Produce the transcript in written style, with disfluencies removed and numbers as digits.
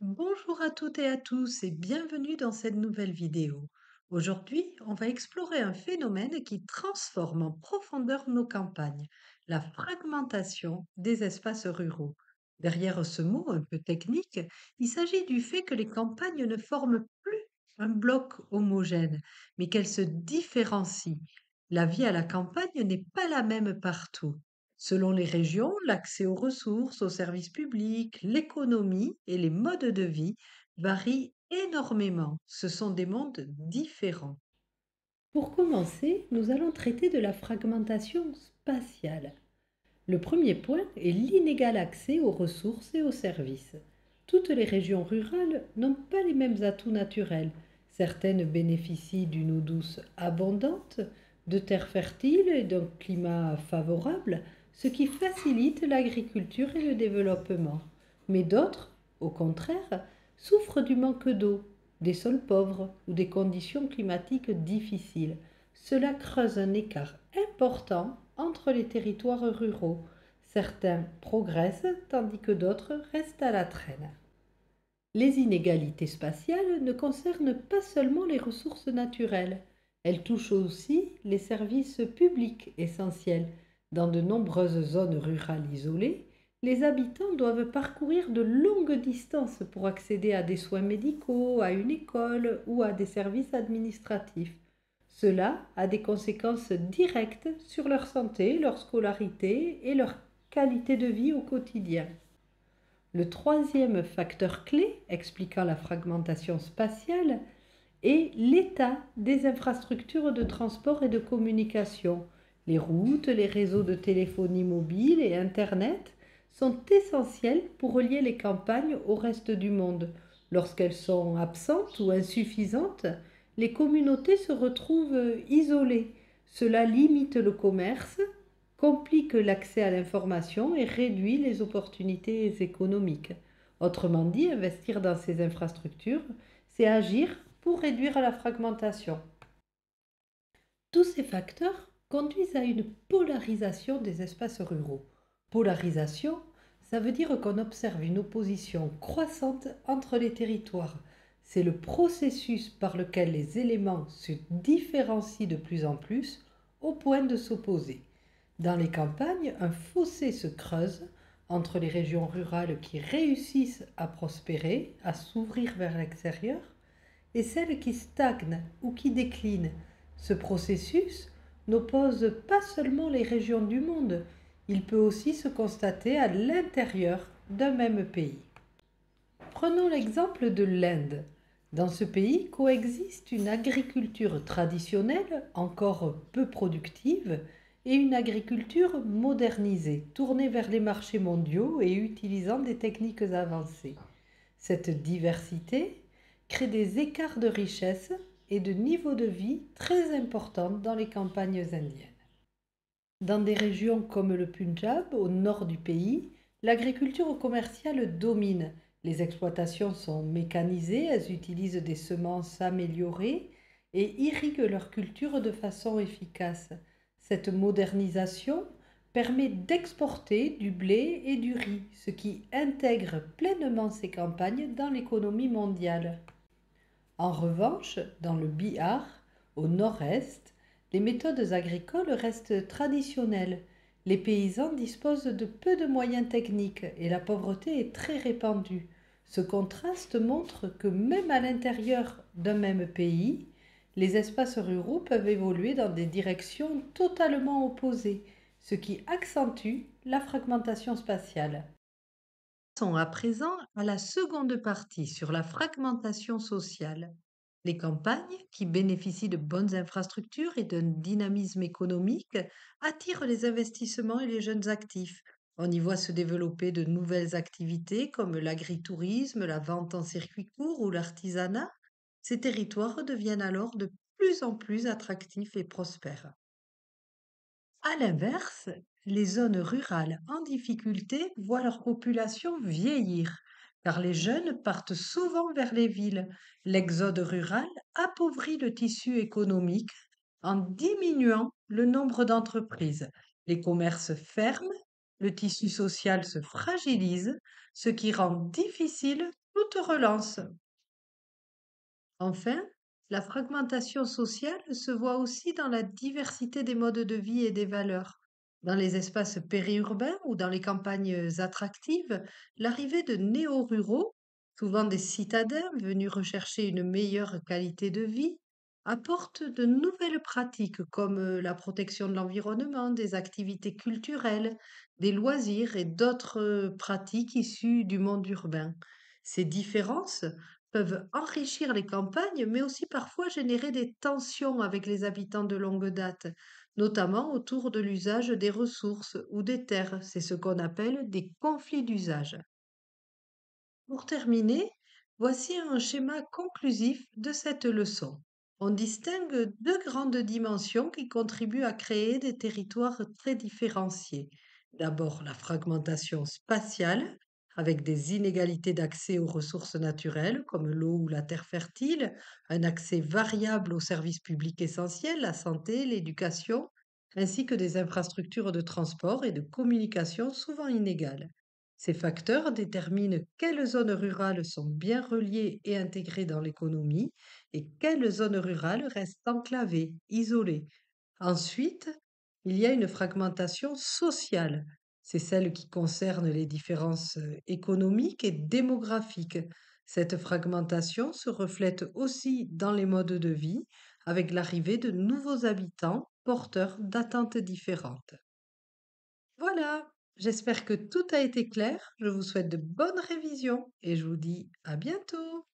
Bonjour à toutes et à tous et bienvenue dans cette nouvelle vidéo. Aujourd'hui, on va explorer un phénomène qui transforme en profondeur nos campagnes, la fragmentation des espaces ruraux. Derrière ce mot un peu technique, il s'agit du fait que les campagnes ne forment plus un bloc homogène, mais qu'elles se différencient. La vie à la campagne n'est pas la même partout. Selon les régions, l'accès aux ressources, aux services publics, l'économie et les modes de vie varient énormément. Ce sont des mondes différents. Pour commencer, nous allons traiter de la fragmentation spatiale. Le premier point est l'inégal accès aux ressources et aux services. Toutes les régions rurales n'ont pas les mêmes atouts naturels. Certaines bénéficient d'une eau douce abondante, de terres fertiles et d'un climat favorable, ce qui facilite l'agriculture et le développement. Mais d'autres, au contraire, souffrent du manque d'eau, des sols pauvres ou des conditions climatiques difficiles. Cela creuse un écart important entre les territoires ruraux. Certains progressent tandis que d'autres restent à la traîne. Les inégalités spatiales ne concernent pas seulement les ressources naturelles, elles touchent aussi les services publics essentiels. Dans de nombreuses zones rurales isolées, les habitants doivent parcourir de longues distances pour accéder à des soins médicaux, à une école ou à des services administratifs. Cela a des conséquences directes sur leur santé, leur scolarité et leur qualité de vie au quotidien. Le troisième facteur clé expliquant la fragmentation spatiale est l'état des infrastructures de transport et de communication. Les routes, les réseaux de téléphonie mobile et Internet sont essentiels pour relier les campagnes au reste du monde. Lorsqu'elles sont absentes ou insuffisantes, les communautés se retrouvent isolées. Cela limite le commerce, complique l'accès à l'information et réduit les opportunités économiques. Autrement dit, investir dans ces infrastructures, c'est agir pour réduire la fragmentation. Tous ces facteurs conduisent à une polarisation des espaces ruraux. Polarisation, ça veut dire qu'on observe une opposition croissante entre les territoires. C'est le processus par lequel les éléments se différencient de plus en plus au point de s'opposer. Dans les campagnes, un fossé se creuse entre les régions rurales qui réussissent à prospérer, à s'ouvrir vers l'extérieur, et celles qui stagnent ou qui déclinent. Ce processus n'oppose pas seulement les régions du monde, il peut aussi se constater à l'intérieur d'un même pays. Prenons l'exemple de l'Inde. Dans ce pays coexiste une agriculture traditionnelle, encore peu productive, et une agriculture modernisée, tournée vers les marchés mondiaux et utilisant des techniques avancées. Cette diversité crée des écarts de richesse et de niveau de vie très importants dans les campagnes indiennes. Dans des régions comme le Punjab, au nord du pays, l'agriculture commerciale domine. Les exploitations sont mécanisées, elles utilisent des semences améliorées et irriguent leurs cultures de façon efficace. Cette modernisation permet d'exporter du blé et du riz, ce qui intègre pleinement ces campagnes dans l'économie mondiale. En revanche, dans le Bihar, au nord-est, les méthodes agricoles restent traditionnelles. Les paysans disposent de peu de moyens techniques et la pauvreté est très répandue. Ce contraste montre que même à l'intérieur d'un même pays, les espaces ruraux peuvent évoluer dans des directions totalement opposées, ce qui accentue la fragmentation spatiale. Passons à présent à la seconde partie sur la fragmentation sociale. Les campagnes, qui bénéficient de bonnes infrastructures et d'un dynamisme économique, attirent les investissements et les jeunes actifs. On y voit se développer de nouvelles activités comme l'agritourisme, la vente en circuit court ou l'artisanat. Ces territoires deviennent alors de plus en plus attractifs et prospères. À l'inverse, les zones rurales en difficulté voient leur population vieillir, car les jeunes partent souvent vers les villes. L'exode rural appauvrit le tissu économique en diminuant le nombre d'entreprises. Les commerces ferment, le tissu social se fragilise, ce qui rend difficile toute relance. Enfin, la fragmentation sociale se voit aussi dans la diversité des modes de vie et des valeurs. Dans les espaces périurbains ou dans les campagnes attractives, l'arrivée de néo-ruraux, souvent des citadins venus rechercher une meilleure qualité de vie, apporte de nouvelles pratiques comme la protection de l'environnement, des activités culturelles, des loisirs et d'autres pratiques issues du monde urbain. Ces différences peuvent enrichir les campagnes, mais aussi parfois générer des tensions avec les habitants de longue date, notamment autour de l'usage des ressources ou des terres. C'est ce qu'on appelle des conflits d'usage. Pour terminer, voici un schéma conclusif de cette leçon. On distingue deux grandes dimensions qui contribuent à créer des territoires très différenciés. D'abord, la fragmentation spatiale, avec des inégalités d'accès aux ressources naturelles comme l'eau ou la terre fertile, un accès variable aux services publics essentiels, la santé, l'éducation, ainsi que des infrastructures de transport et de communication souvent inégales. Ces facteurs déterminent quelles zones rurales sont bien reliées et intégrées dans l'économie et quelles zones rurales restent enclavées, isolées. Ensuite, il y a une fragmentation sociale. C'est celle qui concerne les différences économiques et démographiques. Cette fragmentation se reflète aussi dans les modes de vie, avec l'arrivée de nouveaux habitants porteurs d'attentes différentes. Voilà, j'espère que tout a été clair. Je vous souhaite de bonnes révisions et je vous dis à bientôt.